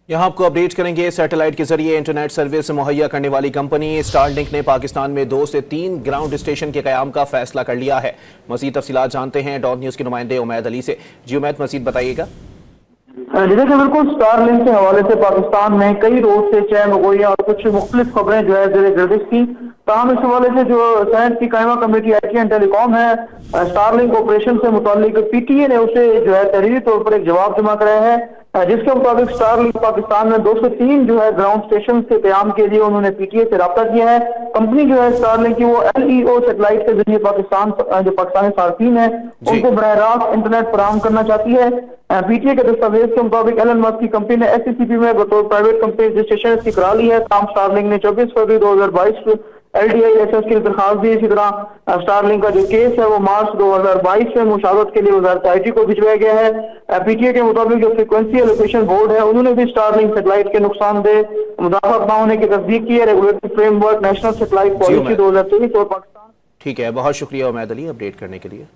यहाँ आपको अपडेट करेंगे। सैटेलाइट के जरिए इंटरनेट सर्विस मुहैया करने वाली कंपनी स्टारलिंक ने पाकिस्तान में 2 से 3 ग्राउंड स्टेशन के कयाम का फैसला कर लिया है। मजीद तफसीलात जानते हैं डॉट न्यूज के नुमाइंदे उमैद अली से। जी उमैद, मजीद बताइएगा। जैसे कि बिल्कुल स्टारलिंक के हवाले से पाकिस्तान में कई रोज से चैन गोइयां और कुछ मुख्तलिफ खबरें जो है जेर गर्दिश थी। ताहम इस हवाले से जो सेनेट की कायमा कमेटी IT एंड टेलीकॉम है, स्टारलिंक ऑपरेशन से मुतालिक PTA ने उसे जो है तहरीरी तौर पर एक जवाब जमा कराया है, जिसके मुताबिक स्टारलिंक पाकिस्तान में 2 से 3 जो है ग्राउंड स्टेशन के क्याम के लिए उन्होंने PTA से रब्ता किया है। कंपनी जो है स्टारलिंक की वो LEO सैटेलाइट के जरिए जो पाकिस्तानी सार्फिन है उनको बराह रास्त इंटरनेट फराहम करना चाहती है। PTA के दस्तावेज के मुताबिक एलन मस्क की कंपनी ने SCCP में बतौर प्राइवेट कंपनी रजिस्ट्रेशन इसकी करा ली है। काम स्टारलिंक ने 24 फरवरी 2022 को LDI लाइसेंस की दरखास्त दी। इसी तरह स्टारलिंक का जो केस है वो मार्च 2022 में मुशावरत के लिए वजारत IT को भिजवाया गया है। PTA के मुताबिक जो फ्रीक्वेंसी एलोकेशन बोर्ड है उन्होंने भी स्टारलिंक सैटेलाइट के नुकसानदेह मुदाफअत न होने की तस्दीक की है। Regulatory framework national satellite policy 2023 और पाकिस्तान। ठीक है, बहुत शुक्रिया उमैद अली अपडेट करने के लिए।